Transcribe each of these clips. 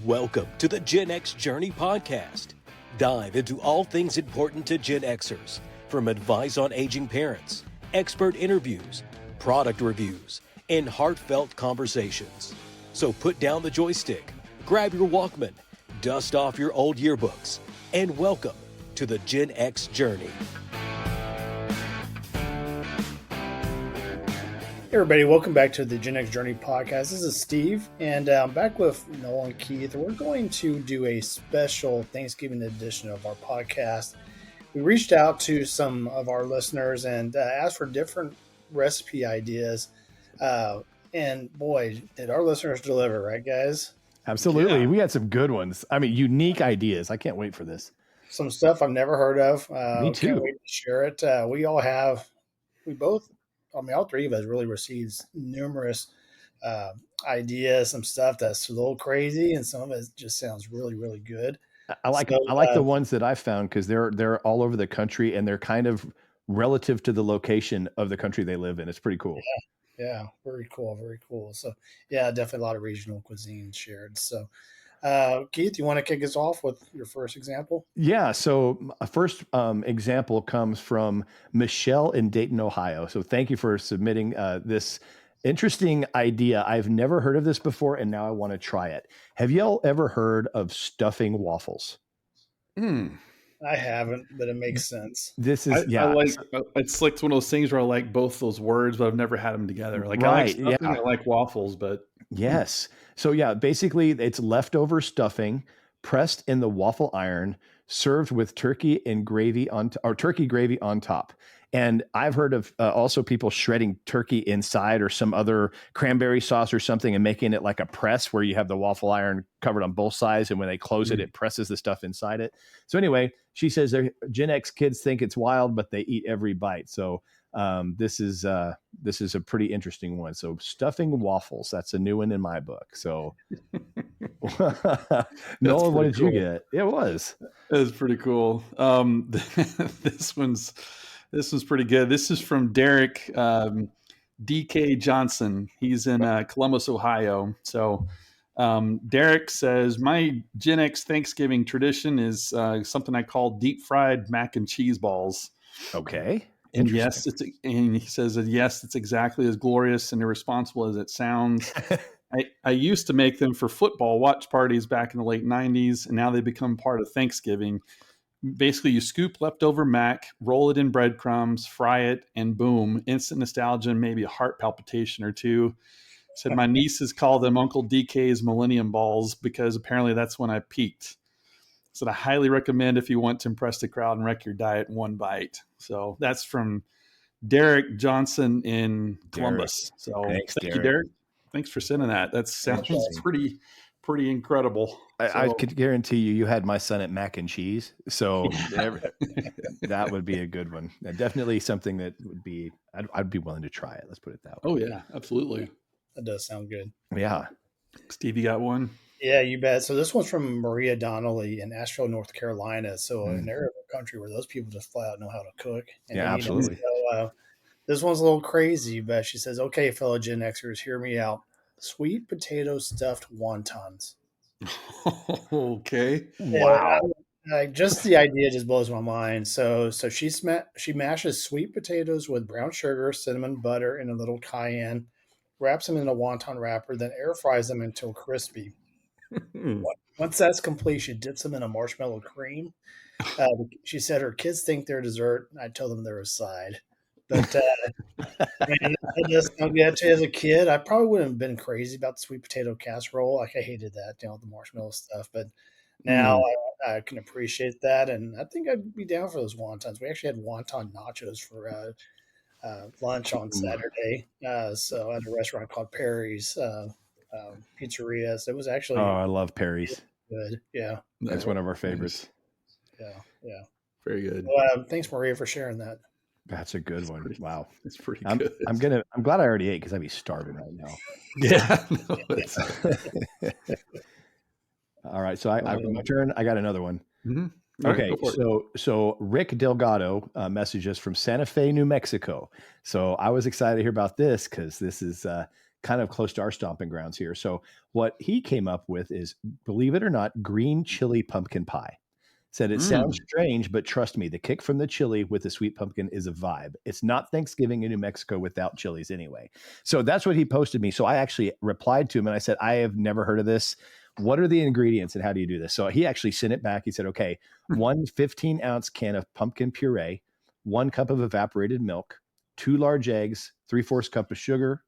Welcome to the Gen X Journey podcast. Dive into all things important to Gen Xers, from advice on aging parents, expert interviews, product reviews, and heartfelt conversations. So put down the joystick, grab your Walkman, dust off your old yearbooks, and welcome to the Gen X Journey. Hey everybody, welcome back to the Gen X Journey podcast. This is Steve, and I'm back with Noel and Keith. We're going to do a special Thanksgiving edition of our podcast. We reached out to some of our listeners and asked for different recipe ideas. And boy, did our listeners deliver, right, guys? Absolutely. Yeah. We had some good ones. I mean, unique ideas. I can't wait for this. Some stuff I've never heard of. Me too. Can't wait to share it. All three of us really received numerous ideas, some stuff that's a little crazy, and some of it just sounds really, really good. I like the ones that I found because they're all over the country and they're kind of relative to the location of the country they live in. It's pretty cool. Yeah, very cool, very cool. So yeah, definitely a lot of regional cuisine shared. So Keith, you want to kick us off with your first example? Yeah. So a first example comes from Michelle in Dayton, Ohio. So thank you for submitting this interesting idea. I've never heard of this before, and now I want to try it. Have y'all ever heard of stuffing waffles? I haven't, but it makes sense. This is it's like one of those things where I like both those words, but I've never had them together. Like right, I like stuffing, I like waffles, but yes. So yeah, basically it's leftover stuffing pressed in the waffle iron, served with turkey gravy on top. And I've heard of also people shredding turkey inside or some other cranberry sauce or something and making it like a press where you have the waffle iron covered on both sides. And when they close it, it presses the stuff inside it. So anyway, she says Gen X kids think it's wild, but they eat every bite. So this is a pretty interesting one. So stuffing waffles, that's a new one in my book. So Nolan, what did you get? It was pretty cool. This one's pretty good. This is from Derek DK Johnson. He's in Columbus, Ohio. So Derek says, my Gen X Thanksgiving tradition is something I call deep fried mac and cheese balls. Okay. And yes, he says that yes, it's exactly as glorious and irresponsible as it sounds. I used to make them for football watch parties back in the late 90s, and now they become part of Thanksgiving. Basically, you scoop leftover mac, roll it in breadcrumbs, fry it, and boom, instant nostalgia and maybe a heart palpitation or two. Said my nieces call them Uncle DK's Millennium Balls because apparently that's when I peaked. So I highly recommend if you want to impress the crowd and wreck your diet in one bite. So that's from Derek Johnson in Columbus. So thank you, Derek. Thanks for sending that. That sounds pretty incredible. I could guarantee you had my son at mac and cheese. So that would be a good one. Definitely something that would be, I'd be willing to try it. Let's put it that way. Oh yeah, absolutely. That does sound good. Yeah. Steve, you got one? Yeah, you bet. So this one's from Maria Donnelly in Asheville, North Carolina. So an area of the country where those people just flat out know how to cook. And absolutely. So, this one's a little crazy, but she says, okay, fellow Gen Xers, hear me out. Sweet potato stuffed wontons. Okay. Wow. Just the idea just blows my mind. So she mashes sweet potatoes with brown sugar, cinnamon, butter, and a little cayenne, wraps them in a wonton wrapper, then air fries them until crispy. Once that's complete, she dips them in a marshmallow cream. She said her kids think they're dessert. I told them they're a side. But I just don't get to as a kid. I probably wouldn't have been crazy about the sweet potato casserole. Like I hated that, the marshmallow stuff. But now I can appreciate that, and I think I'd be down for those wontons. We actually had wonton nachos for lunch on Saturday. So at a restaurant called Perry's Pizzeria. So it was actually I love Perry's. Good, yeah. That's one of our favorites. Yeah. Very good. Well, thanks, Maria, for sharing that. That's a good one. Wow. It's pretty good. I'm glad I already ate because I'd be starving right now. Yeah. All right. So my turn. I got another one. Mm-hmm. Okay. Right, so Rick Delgado messaged us from Santa Fe, New Mexico. So I was excited to hear about this because this is kind of close to our stomping grounds here. So what he came up with is, believe it or not, green chili pumpkin pie. Said it sounds strange, but trust me, the kick from the chili with the sweet pumpkin is a vibe. It's not Thanksgiving in New Mexico without chilies anyway. So that's what he posted me. So I actually replied to him and I said, I have never heard of this. What are the ingredients and how do you do this? So he actually sent it back. He said, okay, 1 15-ounce can of pumpkin puree, 1 cup of evaporated milk, 2 large eggs, 3/4 cup of sugar,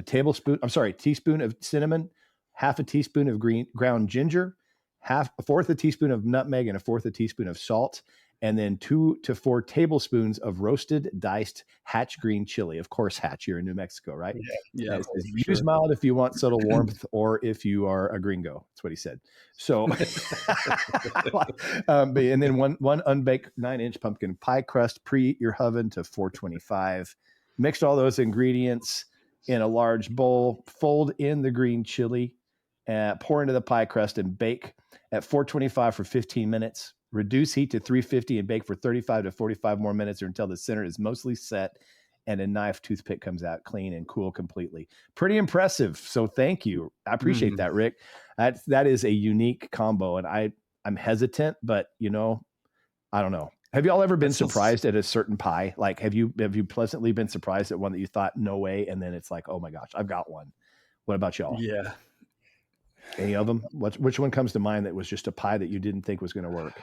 teaspoon of cinnamon, half a teaspoon of ground ginger, a 1/4 a teaspoon of nutmeg, and a 1/4 a teaspoon of salt, and then 2 to 4 tablespoons of roasted diced Hatch green chili. Of course, Hatch, you're in New Mexico, right? Yeah. Use mild if you want subtle warmth, or if you are a gringo. That's what he said. So, and then one unbaked 9-inch pumpkin pie crust. Preheat your oven to 425. Mixed all those ingredients in a large bowl. Fold in the green chili. Pour into the pie crust and bake at 425 for 15 minutes. Reduce heat to 350 and bake for 35 to 45 more minutes or until the center is mostly set and a knife toothpick comes out clean and cool completely. Pretty impressive. So thank you. I appreciate that, Rick. That is a unique combo, and I'm hesitant, but I don't know. Have y'all ever been surprised at a certain pie? Like, have you pleasantly been surprised at one that you thought no way, and then it's like, oh my gosh, I've got one. What about y'all? Yeah. Any of them? Which one comes to mind that was just a pie that you didn't think was going to work?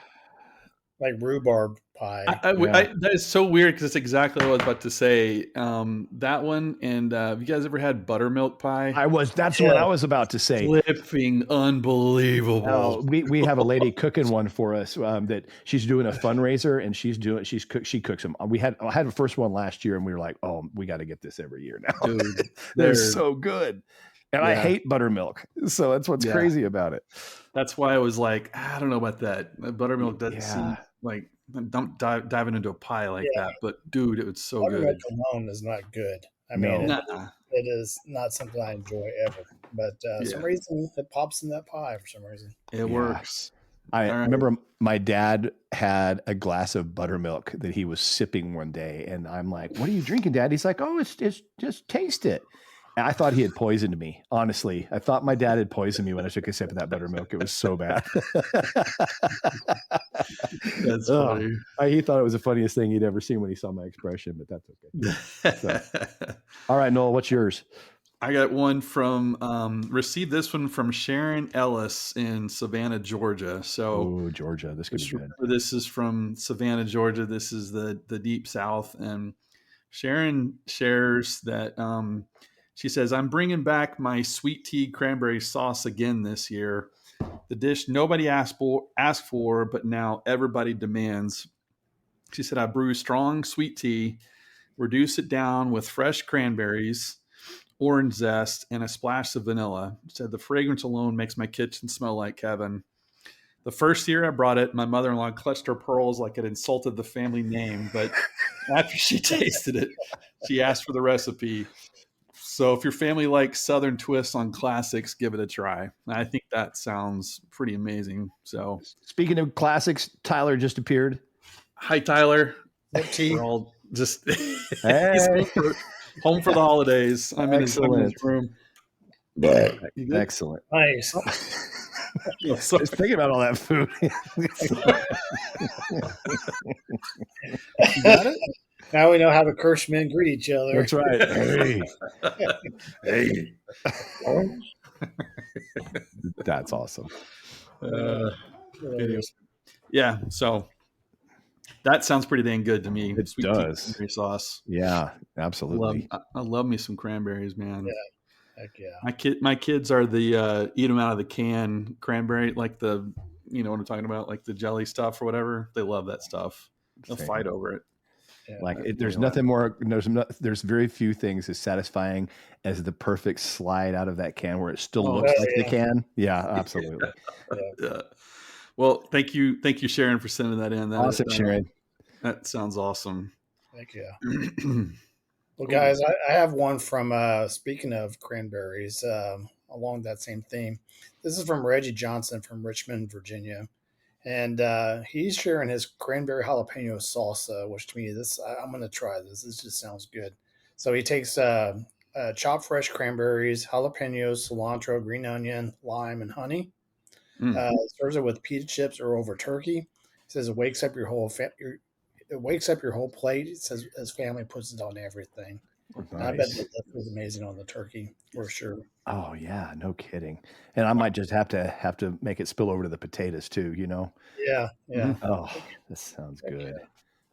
Like rhubarb pie. That is so weird because it's exactly what I was about to say. That one, and have you guys ever had buttermilk pie? That's what I was about to say. Flipping unbelievable. We have a lady cooking one for us that she's doing a fundraiser, and she cooks them. I had the first one last year, and we were like, oh, we got to get this every year now. Dude, they're so good. And I hate buttermilk. So that's what's crazy about it. That's why I was like, I don't know about that. Buttermilk doesn't seem like, don't diving into a pie like that. But dude, it was so buttermilk good. alone is not good. I mean, it is not something I enjoy ever. But some reason it pops in that pie for some reason. It works. I remember my dad had a glass of buttermilk that he was sipping one day. And I'm like, what are you drinking, Dad? He's like, oh, it's just taste it. And I thought he had poisoned me. Honestly, I thought my dad had poisoned me when I took a sip of that buttermilk. It was so bad. That's funny. He thought it was the funniest thing he'd ever seen when he saw my expression, but that's okay. So. All right, Noel, what's yours? I got one from, received this one from Sharon Ellis in Savannah, Georgia. So, Georgia, this could be good. This is from Savannah, Georgia. This is the deep South. And Sharon shares that, she says, I'm bringing back my sweet tea cranberry sauce again this year. The dish nobody asked for, but now everybody demands. She said, I brew strong sweet tea, reduce it down with fresh cranberries, orange zest, and a splash of vanilla. She said, the fragrance alone makes my kitchen smell like heaven. The first year I brought it, my mother-in-law clutched her pearls like it insulted the family name. But after she tasted it, she asked for the recipe. So if your family likes Southern twists on classics, give it a try. I think that sounds pretty amazing. So speaking of classics, Tyler just appeared. Hi, Tyler. We're all just home for the holidays. I'm in his room. Excellent. Nice. Just thinking about all that food. You got it? Now we know how the cursed men greet each other. That's right. Hey. That's awesome. Yeah, so that sounds pretty dang good to me. It Sweet does. Cranberry sauce. Yeah, absolutely. I love me some cranberries, man. Yeah. Heck yeah. My kids are the eat them out of the can cranberry, like the, you know what I'm talking about, like the jelly stuff or whatever. They love that stuff. They'll fight over it. Yeah, there's nothing more. There's very few things as satisfying as the perfect slide out of that can where it still looks like the can. Yeah, absolutely. Yeah. Well, thank you, Sharon, for sending that in. Awesome, Sharon. That sounds awesome. Thank you. Well, guys, I have one from speaking of cranberries, along that same theme. This is from Reggie Johnson from Richmond, Virginia. And he's sharing his cranberry jalapeno salsa, which to me, I'm going to try this. This just sounds good. So he takes chopped fresh cranberries, jalapenos, cilantro, green onion, lime, and honey. Serves it with pita chips or over turkey. It says it wakes up your whole it wakes up your whole plate. It says his family puts it on everything. I bet Nice. that was amazing on the turkey for sure. Oh yeah, no kidding. And I might just have to make it spill over to the potatoes too, you know. Yeah, yeah. Oh, this sounds good.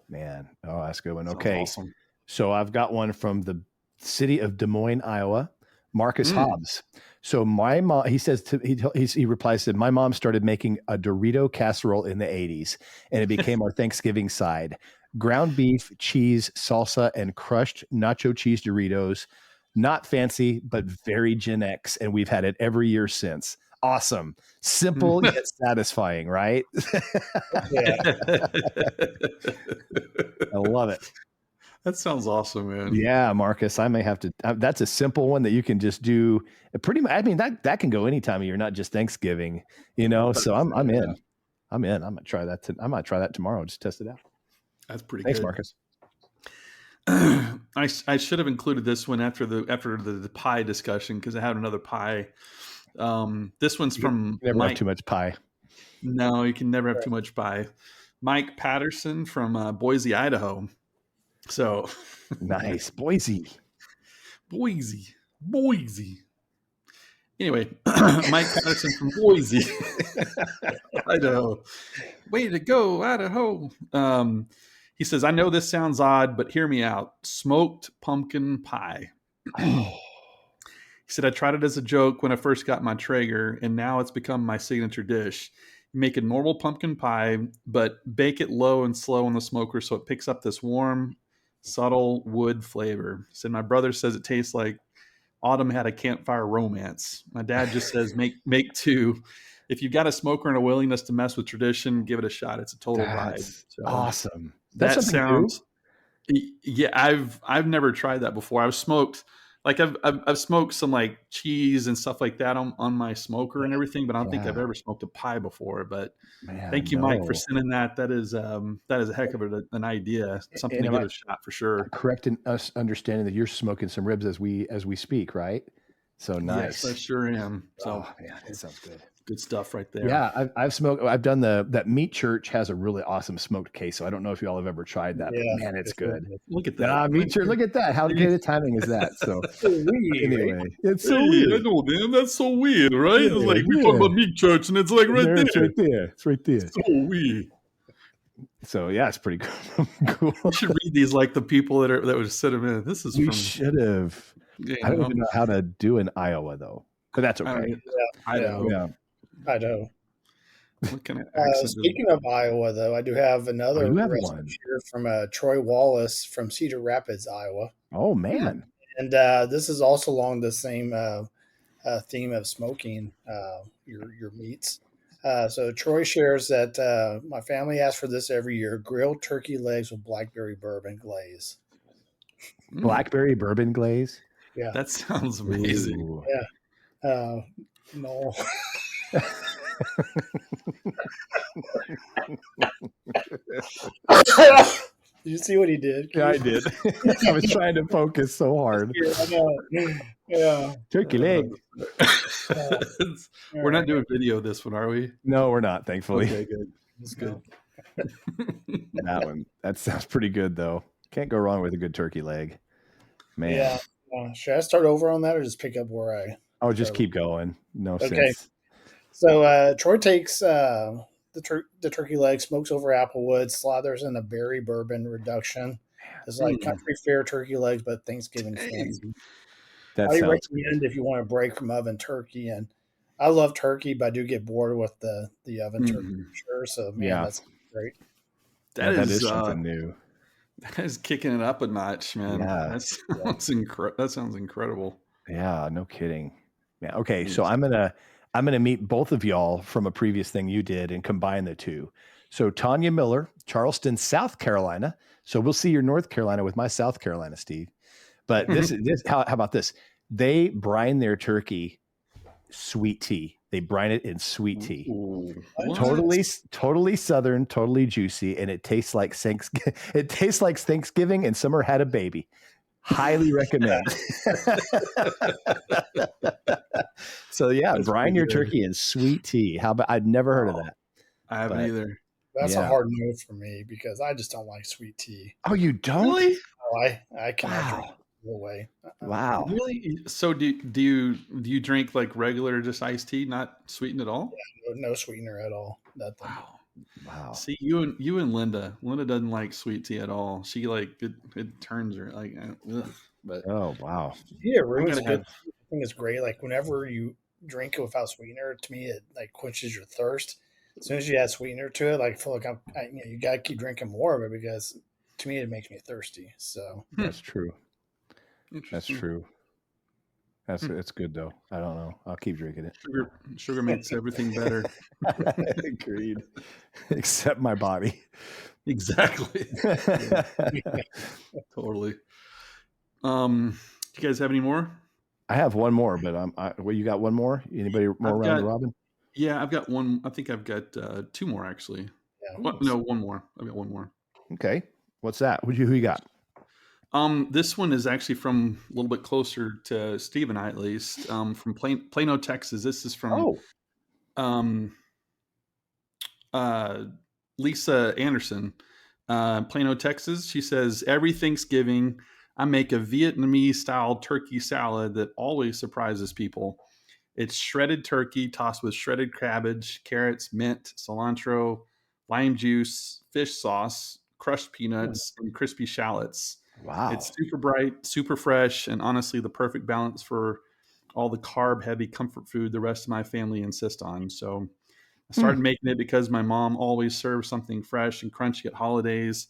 Man. Oh, that's a good one. Sounds Okay. awesome. So I've got one from the city of Des Moines, Iowa. Marcus Hobbs. So my mom, he says he replies to, my mom started making a Dorito casserole in the 80s, and it became our Thanksgiving side. Ground beef, cheese, salsa, and crushed nacho cheese Doritos. Not fancy, but very Gen X, and we've had it every year since. Awesome. Simple yet satisfying, right? Yeah. I love it. That sounds awesome, man. Yeah, Marcus, I may have to. That's a simple one that you can just do. Pretty much. I mean, that can go any time of year, not just Thanksgiving. You know, so I'm in. I'm in. I'm gonna try that. I might try that tomorrow. Just test it out. That's pretty Thanks, good. Marcus. I should have included this one after the pie discussion because I had another pie. This one's from You never Mike. have too much pie. No, you can never have too much pie. Mike Patterson from Boise, Idaho. So Nice, Boise. Anyway, Mike Patterson from Boise, Idaho. Way to go, Idaho. He says, I know this sounds odd, but hear me out. Smoked pumpkin pie. He said, I tried it as a joke when I first got my Traeger, and now it's become my signature dish. You make a normal pumpkin pie, but bake it low and slow on the smoker so it picks up this warm, subtle wood flavor. He said, my brother says it tastes like autumn had a campfire romance. My dad just says, make two. If you've got a smoker and a willingness to mess with tradition, give it a shot. It's a total vibe. So Awesome. That sounds. Yeah, I've never tried that before. I've smoked, like I've smoked some like cheese and stuff like that on my smoker and everything, but I don't think I've ever smoked a pie before. But thank you, Mike, for sending that. That is a heck of an idea. Something to give it a shot for sure. Correct in us understanding that you're smoking some ribs as we speak, right? So nice. Yes, I sure am. So yeah, that sounds good. Good stuff right there. Yeah, I've smoked. I've done that. Meat Church has a really awesome smoked queso. I don't know if you all have ever tried that, but man, it's good. Look at that. Meat Church. Look at that. How good a timing is that? So anyway, it's so weird. I know, man. That's so weird, right? It's like we talk about Meat Church, and it's like right there. It's right there. It's right there. So weird. So yeah, it's pretty cool. We should read these like the people that would sit them in. This is. We should have. I don't even know how to do in Iowa though, but that's okay. Idaho. What kind of accent speaking of Iowa, though, I do have another recipe here from Troy Wallace from Cedar Rapids, Iowa. Oh man! And this is also along the same theme of smoking your meats. So Troy shares that my family asks for this every year: grilled turkey legs with blackberry bourbon glaze. Blackberry bourbon glaze? Yeah, that sounds amazing. Ooh. Yeah, no. Did you see what he did? Yeah, I did. I was trying to focus so hard. Yeah, I know. Yeah. Turkey leg. We're not doing video this one, are we? No, we're not, thankfully. Okay, good. That's good. That sounds pretty good, though. Can't go wrong with a good turkey leg. Man. Yeah. Should I start over on that or just pick up where I... Oh, just keep going. No okay. sense. So Troy takes the turkey leg, smokes over applewood, slathers in a berry bourbon reduction. It's like country fare turkey legs, but Thanksgiving fancy. I recommend if you want to break from oven turkey. And I love turkey, but I do get bored with the oven turkey for sure. So, man, that's great. That is something new. That is kicking it up a notch, man. Yeah. That sounds incredible. Yeah, no kidding. Yeah. Okay, so I'm gonna meet both of y'all from a previous thing you did and combine the two. So Tanya Miller, Charleston, South Carolina. So we'll see your North Carolina with my South Carolina, Steve. But this how about this? They brine their turkey sweet tea. They brine it in sweet tea. Ooh, totally southern, totally juicy, and it tastes like Thanksgiving and summer had a baby. Highly recommend. So yeah, That's brine pretty your good. turkey in sweet tea. How about? I'd never heard of that. I haven't But either. That's a yeah. hard no for me because I just don't like sweet tea. Oh, you don't? Really? Oh, I cannot drink Wow. it the whole way. Wow. Really? So do you drink like regular just iced tea, not sweetened at all? No sweetener at all. Nothing. Wow. Wow. See, you and Linda. Linda doesn't like sweet tea at all. She like it turns her like. Ugh. But Oh, wow. Yeah, it I'm ruins gonna a good have. tea. I think it's great. Like whenever you drink it without sweetener, to me it like quenches your thirst. As soon as you add sweetener to it, like I feel like you gotta keep drinking more of it because to me it makes me thirsty. So That's true. That's Interesting. true. It's good though. I don't know. I'll keep drinking it. Sugar makes everything better. Agreed. Except my body. Exactly. Totally. Do you guys have any more? I have one more, but well, you got one more? Anybody more around the robin? Yeah, I've got one. I think I've got two more actually. yeah. Well, no, one more. I've got one more. Okay. What's that? Who you got? This one is actually from a little bit closer to Steve and I, at least, from Plano, Texas. This is from Lisa Anderson, Plano, Texas. She says, every Thanksgiving, I make a Vietnamese-style turkey salad that always surprises people. It's shredded turkey tossed with shredded cabbage, carrots, mint, cilantro, lime juice, fish sauce, crushed peanuts, and crispy shallots. Wow. It's super bright, super fresh, and honestly the perfect balance for all the carb-heavy comfort food the rest of my family insist on. So I started making it because my mom always serves something fresh and crunchy at holidays,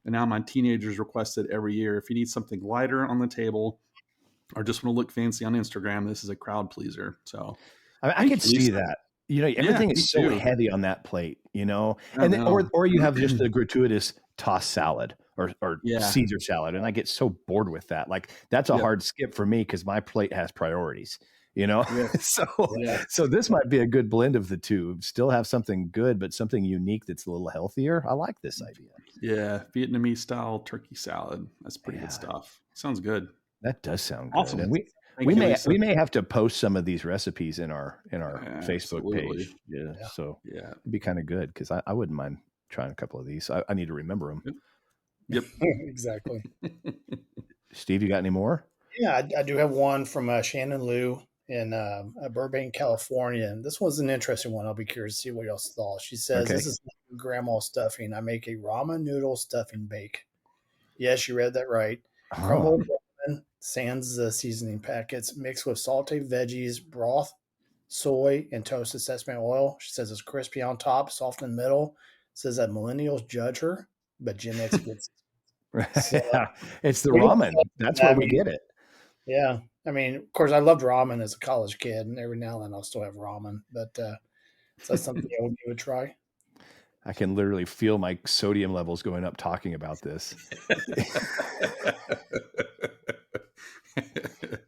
and now my teenagers request it every year. If you need something lighter on the table or just want to look fancy on Instagram, this is a crowd pleaser. So I could see that. Everything is so heavy on that plate, and then, or you have just a gratuitous tossed salad or Caesar salad. And I get so bored with that. Like that's a hard skip for me because my plate has priorities, So this might be a good blend of the two. Still have something good, but something unique that's a little healthier. I like this idea. Yeah. Vietnamese style turkey salad. That's pretty good stuff. Sounds good. That does sound awesome. good. And we may have to post some of these recipes in our Facebook page. Yeah. So it'd be kind of good because I wouldn't mind trying a couple of these. I need to remember them. Yep. Exactly. Steve, you got any more? Yeah, I do have one from Shannon Liu in Burbank, California. And this one's an interesting one. I'll be curious to see what y'all thought. She says, This is grandma stuffing. I make a ramen noodle stuffing bake. Yes, you read that right. Crumbled ramen, sans seasoning packets, mixed with sauteed veggies, broth, soy, and toasted sesame oil. She says it's crispy on top, soft in the middle. Says that millennials judge her, but Gen X gets so, it's the ramen. That's where we get it. Yeah. I mean, of course, I loved ramen as a college kid, and every now and then I'll still have ramen. But is that something I would give a try? I can literally feel my sodium levels going up talking about this.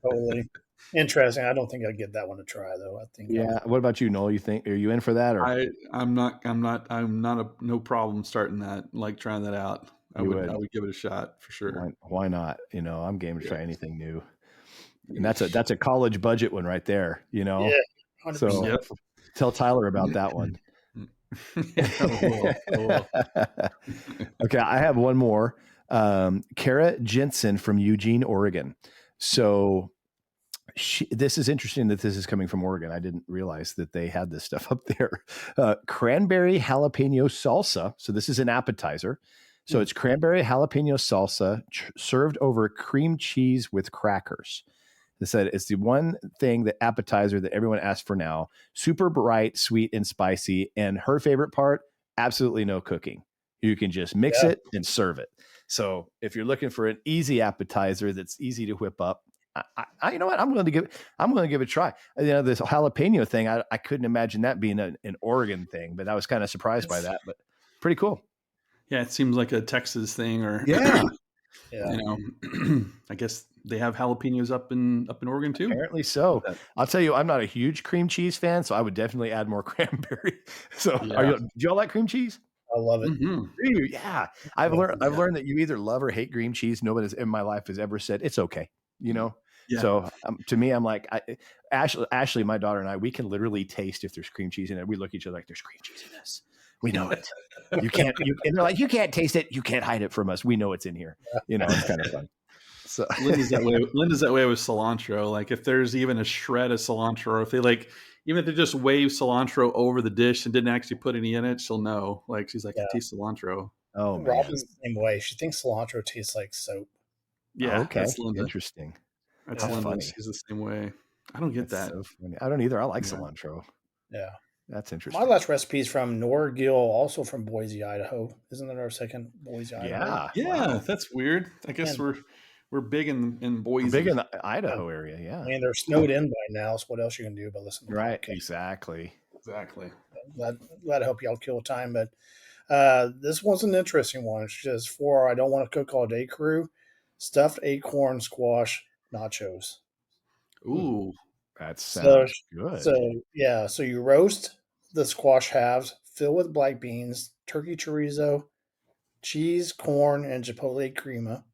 Totally interesting. I don't think I'd give that one a try, though. I think. Yeah. What about you, Noel? Are you in for that? Or I'm not no problem starting that. Like trying that out. I would give it a shot for sure. Why not? I'm game to try anything new. And that's a college budget one right there. Yeah. 100%. So tell Tyler about that one. Okay, I have one more. Kara Jensen from Eugene, Oregon. So this is interesting that this is coming from Oregon. I didn't realize that they had this stuff up there. Cranberry jalapeno salsa. So this is an appetizer. So it's cranberry jalapeno salsa served over cream cheese with crackers. They said it's the one thing, the appetizer that everyone asks for now. Super bright, sweet, and spicy. And her favorite part, absolutely no cooking. You can just mix it and serve it. So if you're looking for an easy appetizer that's easy to whip up, you know what? I'm going to give it a try. This jalapeno thing, I couldn't imagine that being an Oregon thing, but I was kind of surprised by that. But pretty cool. Yeah, it seems like a Texas thing, or I guess they have jalapenos up in Oregon too. Apparently so. I'll tell you, I'm not a huge cream cheese fan, so I would definitely add more cranberry. So, do y'all like cream cheese? I love it. Mm-hmm. Yeah. I've learned that you either love or hate cream cheese. Nobody in my life has ever said it's okay, you know? Yeah. So to me, I'm like, Ashley, my daughter and I, we can literally taste if there's cream cheese in it. We look at each other like there's cream cheese in this. We know it. And they're like, you can't taste it. You can't hide it from us. We know it's in here. You know, it's kind of fun. So Linda's that way with cilantro. Like if there's even a shred of cilantro, or if they even if they just wave cilantro over the dish and didn't actually put any in it, she'll know. Like she's like, I taste cilantro. Oh man. Robin's the same way. She thinks cilantro tastes like soap. Yeah. Okay. That's Linda. Interesting. That's Linda. Funny. She's the same way. I don't get that. So funny. I don't either. I like cilantro. Yeah. That's interesting. My last recipe is from Nora Gill, also from Boise, Idaho. Isn't that our second Boise, Idaho? Yeah. Wow. That's weird. I guess we're big in Boise. We're big in the Idaho area, yeah. I mean, they're snowed in by now, so what else you can do but listen to Right, podcasts. exactly. Glad to help y'all kill time, but this one's an interesting one. It's just for I don't want to cook all day crew, stuffed acorn squash nachos. Ooh. That sounds good. So you roast the squash halves, fill with black beans, turkey chorizo, cheese, corn, and chipotle crema.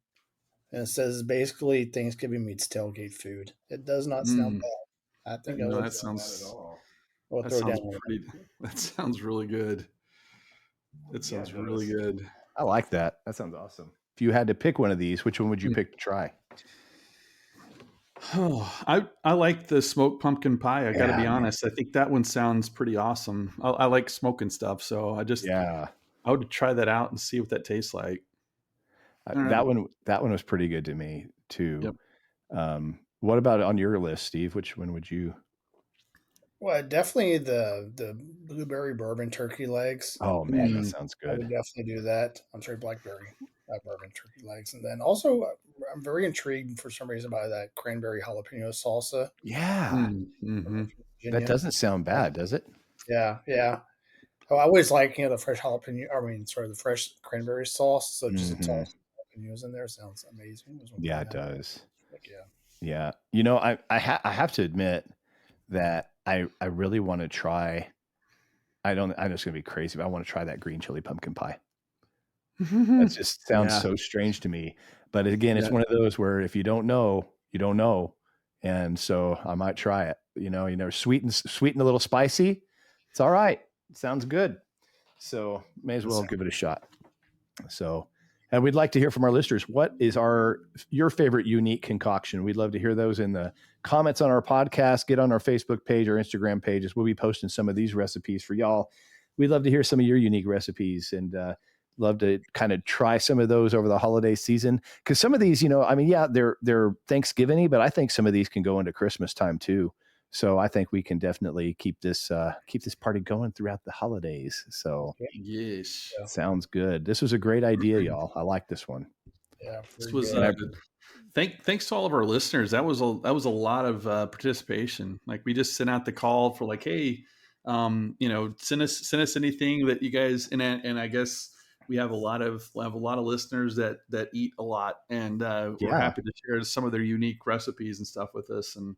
And it says basically Thanksgiving meets tailgate food. It does not sound bad. I think that sounds that sounds really good. That sounds really good. I like that. That sounds awesome. If you had to pick one of these, which one would you pick to try? Oh, I like the smoked pumpkin pie. I got to be honest. I think that one sounds pretty awesome. I like smoking stuff, so I would try that out and see what that tastes like. That one was pretty good to me too. Yep. What about on your list, Steve? Which one would you? Well, definitely the blueberry bourbon turkey legs. Oh man, that sounds good. I would definitely do that. I'm sorry, blackberry bourbon turkey legs, and then also I'm very intrigued for some reason by that cranberry jalapeno salsa. Yeah, that doesn't sound bad, does it? Yeah. Oh, I always like the fresh jalapeno. The fresh cranberry sauce. So just a toss jalapenos in there sounds amazing. Yeah, it does. Yeah. You know, I have to admit that I really want to try. I'm just going to be crazy, but I want to try that green chili pumpkin pie. That just sounds so strange to me. But again, it's one of those where if you don't know, you don't know. And so I might try it. You know, sweet and a little spicy. It's all right. It sounds good. So may as well give it a shot. So, and we'd like to hear from our listeners. What is your favorite unique concoction? We'd love to hear those in the comments on our podcast. Get on our Facebook page or Instagram pages. We'll be posting some of these recipes for y'all. We'd love to hear some of your unique recipes and love to kind of try some of those over the holiday season. Because some of these, they're Thanksgiving-y, but I think some of these can go into Christmas time too. So I think we can definitely keep this party going throughout the holidays. So yes, sounds good. This was a great idea, y'all. I like this one. Yeah, this was. Thanks to all of our listeners. That was a lot of participation. Like we just sent out the call for like, hey, send us anything that you guys and I guess we have a lot of listeners that eat a lot and we're happy to share some of their unique recipes and stuff with us. And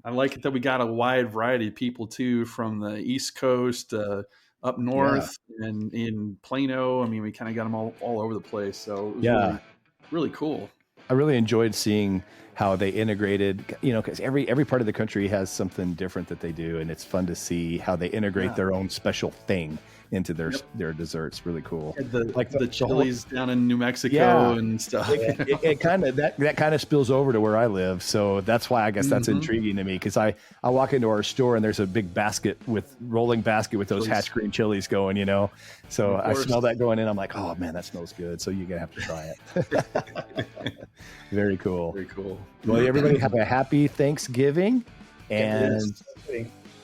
I like it that we got a wide variety of people too, from the East Coast up north and in Plano. I mean, we kind of got them all over the place. So it was really, really cool. I really enjoyed seeing how they integrated, because every part of the country has something different that they do. And it's fun to see how they integrate their own special thing into their desserts. Really cool. Like the chilies down in New Mexico and stuff. It kind of that kind of spills over to where I live, so that's why I guess that's intriguing to me. Because I walk into our store and there's a big rolling basket with those Hatch green chilies going. So I smell that going in. I'm like, oh man, that smells good. So you're gonna have to try it. Very cool. Very cool. Well, everybody have a happy Thanksgiving, and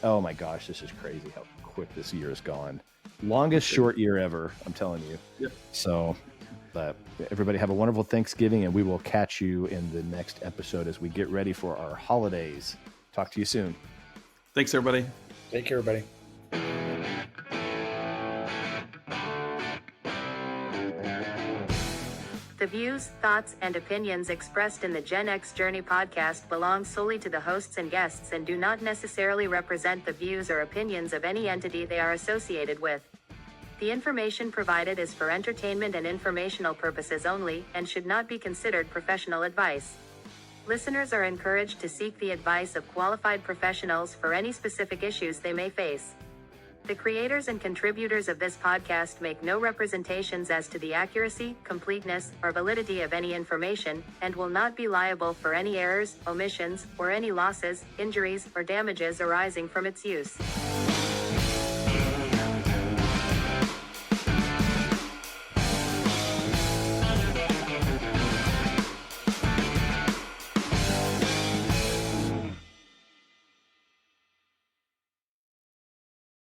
oh my gosh, this is crazy how quick this year is gone. Longest short year ever, I'm telling you. Yep. So, everybody have a wonderful Thanksgiving, and we will catch you in the next episode as we get ready for our holidays. Talk to you soon. Thanks, everybody. Take care, everybody. The views, thoughts, and opinions expressed in the Gen X Journey podcast belong solely to the hosts and guests and do not necessarily represent the views or opinions of any entity they are associated with. The information provided is for entertainment and informational purposes only and should not be considered professional advice. Listeners are encouraged to seek the advice of qualified professionals for any specific issues they may face. The creators and contributors of this podcast make no representations as to the accuracy, completeness, or validity of any information, and will not be liable for any errors, omissions, or any losses, injuries, or damages arising from its use.